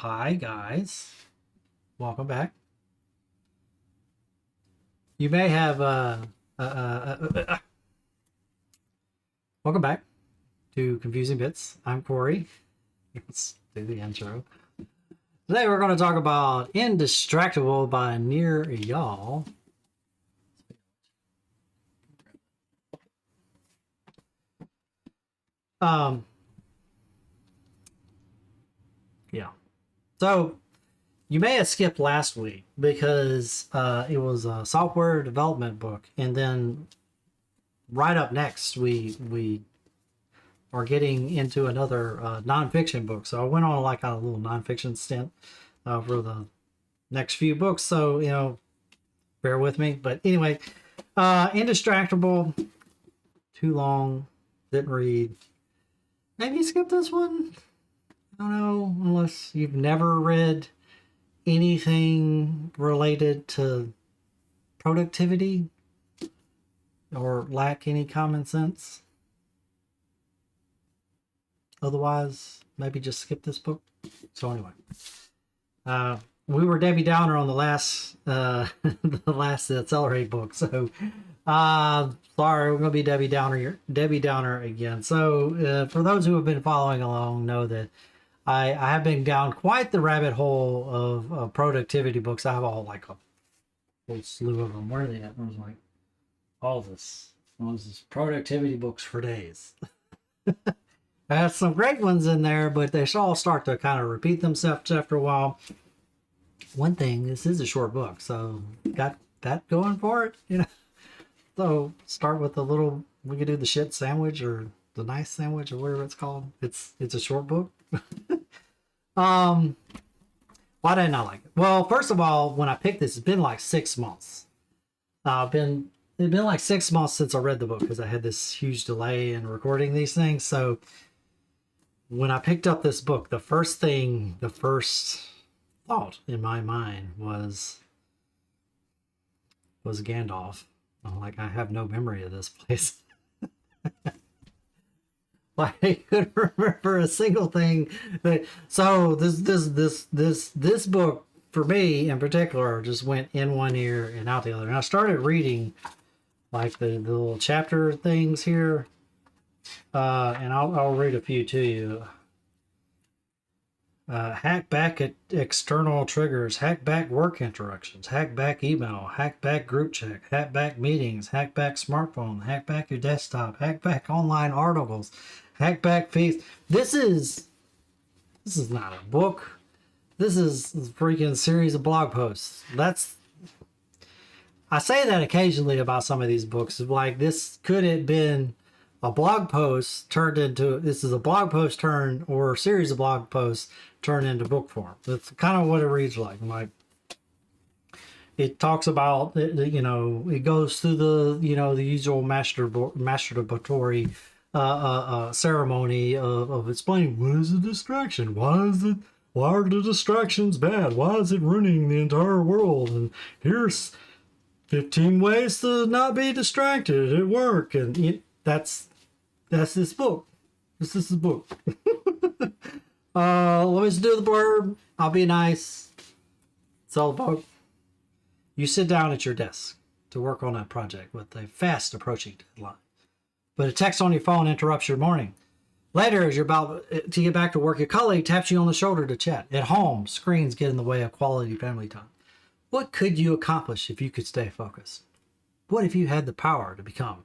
Hi, guys. Welcome back. You may have, welcome back to Confusing Bits. I'm Corey. Let's do the intro. Today we're going to talk about Indistractable by Nir Eyal. Yeah. So, you may have skipped last week because it was a software development book, and then right up next we are getting into another nonfiction book. So I went on like a little nonfiction stint for the next few books. So bear with me. But anyway, Indistractable, too long, didn't read. Maybe skip this one. I don't know, unless you've never read anything related to productivity or lack any common sense. Otherwise, maybe just skip this book. So anyway, we were Debbie Downer on the last the last Accelerate book. So sorry, we're gonna be Debbie Downer again. So for those who have been following along, know that I have been down quite the rabbit hole of productivity books. I have a whole slew of them. Where are they at? I was like, all this productivity books for days. I have some great ones in there, but they all start to kind of repeat themselves after a while. One thing, this is a short book, so got that going for it, So start with we could do the shit sandwich or the nice sandwich or whatever it's called. It's a short book. Why didn't I like it? Well, first of all, when I picked this, it's been like 6 months. It's been like 6 months since I read the book because I had this huge delay in recording these things. So when I picked up this book, the first thought in my mind was Gandalf. I'm like, I have no memory of this place. I couldn't remember a single thing. So this book for me in particular just went in one ear and out the other. And I started reading like the little chapter things here, and I'll read a few to you. Hack back at external triggers, hack back work interruptions, hack back email, hack back group chat, hack back meetings, hack back smartphone, hack back your desktop, hack back online articles, hack back feeds. This is not a book. This is a freaking series of blog posts. I say that occasionally about some of these books. Like, this could have been a blog post this is a blog post or a series of blog posts turned into book form. That's kind of what it reads like. It talks about, it goes through the usual masturbatory ceremony of explaining what is a distraction, why are the distractions bad, why is it ruining the entire world, and here's 15 ways to not be distracted at work, and that's this book. This is the book. Let me just do the blurb. I'll be nice. Sell the book. You sit down at your desk to work on a project with a fast approaching deadline, but a text on your phone interrupts your morning. Later, as you're about to get back to work, your colleague taps you on the shoulder to chat. At home, screens get in the way of quality family time. What could you accomplish if you could stay focused? What if you had the power to become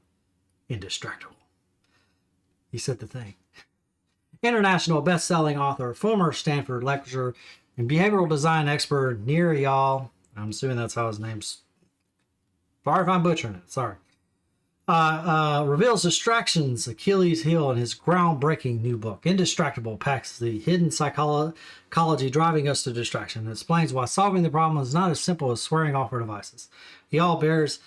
indistractable? He said the thing. International best-selling author, former Stanford lecturer, and behavioral design expert Nir Eyal, I'm assuming that's how his name's. Sorry if I'm butchering it. Sorry. Reveals distractions, Achilles' heel, in his groundbreaking new book. Indistractable packs the hidden psychology driving us to distraction and explains why solving the problem is not as simple as swearing off our devices. Eyal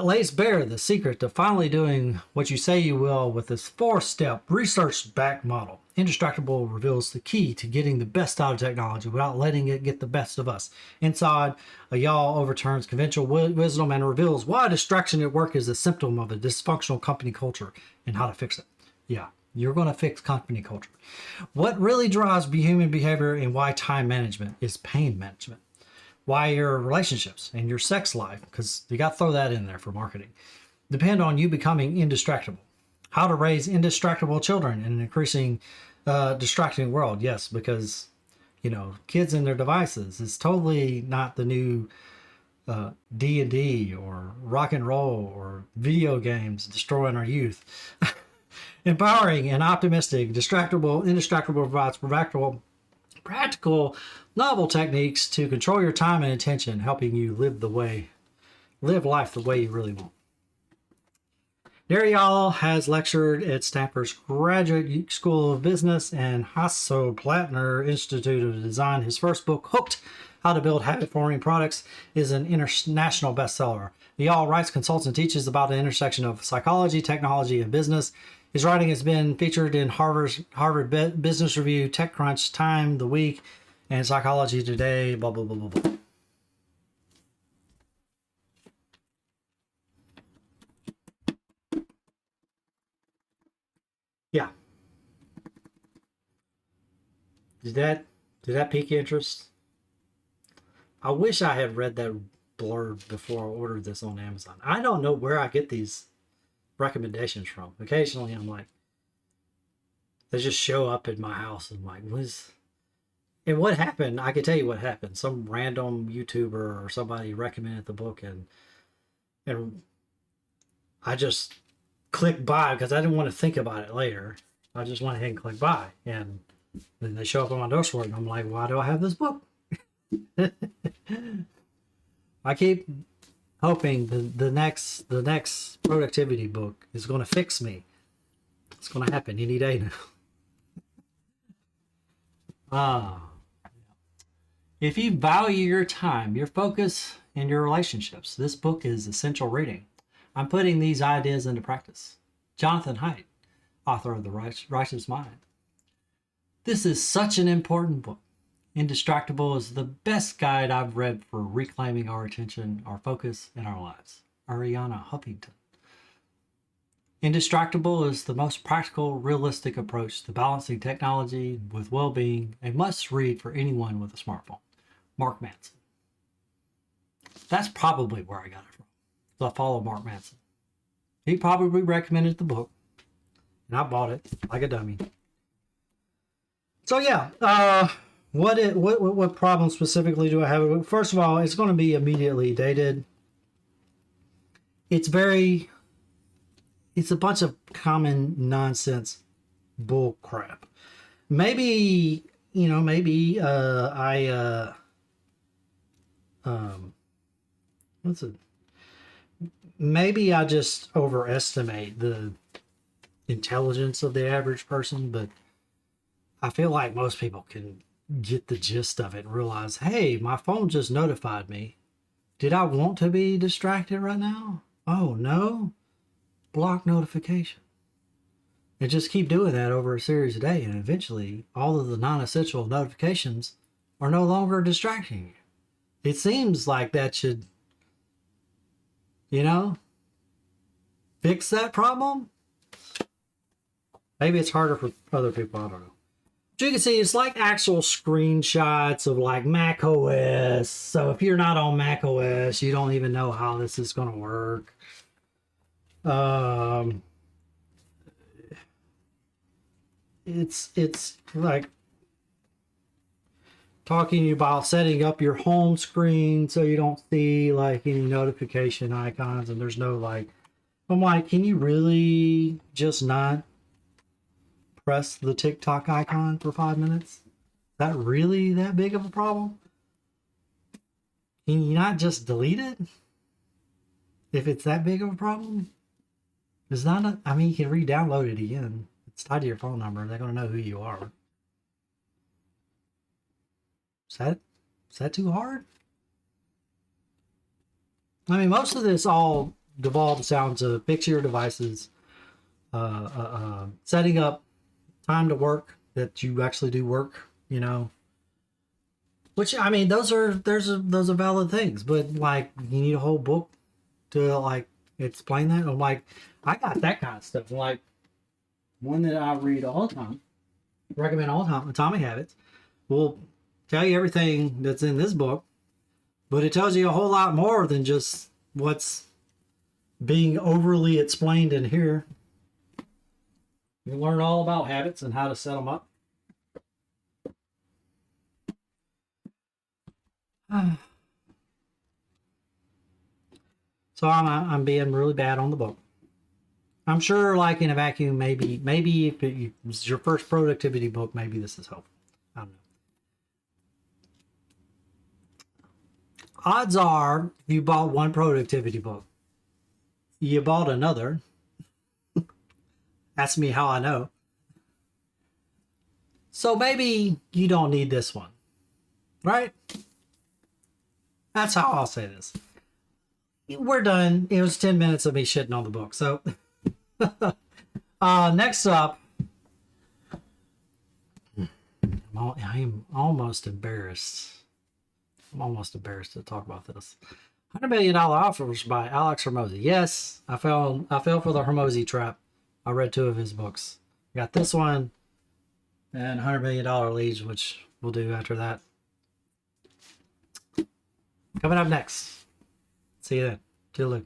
lays bare the secret to finally doing what you say you will with this 4-step research-backed model. Indistractable reveals the key to getting the best out of technology without letting it get the best of us. Inside, Eyal overturns conventional wisdom and reveals why distraction at work is a symptom of a dysfunctional company culture and how to fix it. Yeah, You're going to fix company culture. What really drives human behavior and why time management is pain management. Why your relationships and your sex life, because you got to throw that in there for marketing, depend on you becoming indistractable. How to raise indistractable children in an increasing distracting world. Yes, because, kids and their devices is totally not the new D&D or rock and roll or video games destroying our youth. Empowering and optimistic, indistractable provides practical, novel techniques to control your time and attention, helping you live life the way you really want. Nir Eyal has lectured at Stanford's Graduate School of Business and Hasso-Plattner Institute of Design. His first book, Hooked: How to Build Habit-Forming Products, is an international bestseller. Eyal writes, consults, and teaches about the intersection of psychology, technology, and business. His writing has been featured in Harvard Business Review, TechCrunch, Time, The Week, and Psychology Today, blah, blah, blah, blah, blah. Yeah. Did that pique your interest? I wish I had read that blurb before I ordered this on Amazon. I don't know where I get these recommendations from. Occasionally I'm like, they just show up at my house and I'm like, and what happened? I can tell you what happened. Some random YouTuber or somebody recommended the book and I just clicked buy because I didn't want to think about it later. I just went ahead and clicked buy, and then they show up on my doorstep and I'm like, why do I have this book? I keep hoping the next productivity book is going to fix me. It's going to happen any day now. If you value your time, your focus, and your relationships, this book is essential reading. I'm putting these ideas into practice. Jonathan Haidt, author of The Righteous Mind. This is such an important book. Indistractable is the best guide I've read for reclaiming our attention, our focus, and our lives. Ariana Huffington. Indistractable is the most practical, realistic approach to balancing technology with well-being, a must-read for anyone with a smartphone. Mark Manson. That's probably where I got it from. So I follow Mark Manson. He probably recommended the book, and I bought it like a dummy. So yeah, what problem specifically do I have? First of all, it's going to be immediately dated. It's a bunch of common nonsense bull crap. Maybe maybe I just overestimate the intelligence of the average person, but I feel like most people can get the gist of it and realize, hey, my phone just notified me. Did I want to be distracted right now? Oh no. Block notification. And just keep doing that over a series of days, and eventually all of the non-essential notifications are no longer distracting you. It seems like that should, fix that problem. Maybe it's harder for other people, I don't know. But you can see it's like actual screenshots of like Mac OS. So if you're not on Mac OS, you don't even know how this is going to work. It's like talking about setting up your home screen so you don't see like any notification icons, and there's no like, I'm like, can you really just not press the TikTok icon for 5 minutes? Is that really that big of a problem? Can you not just delete it if it's that big of a problem? It's not you can re-download it again. It's tied to your phone number. They're going to know who you are. Is that too hard? I mean, most of this all devolves down to fix your devices, setting up time to work that you actually do work, which, I mean, those are valid things, but like, you need a whole book to like explain that. I'm like, I got that kind of stuff. I'm like, one that I read all the time, recommend all the time, Atomic Habits, will tell you everything that's in this book, but it tells you a whole lot more than just what's being overly explained in here. You learn all about habits and how to set them up. So I'm being really bad on the book. I'm sure, like in a vacuum, maybe if it's your first productivity book, maybe this is helpful. I don't know. Odds are, if you bought one productivity book, you bought another. Ask me how I know. So maybe you don't need this one, right? That's how I'll say this. We're done. It was 10 minutes of me shitting on the book. So next up, I am almost embarrassed. I'm almost embarrassed to talk about this. $100 million offers by Alex Hormozy. Yes, I fell for the Hormozy trap. I read 2 of his books. Got this one and $100 million leads, which we'll do after that. Coming up next. See you then. Toodaloo.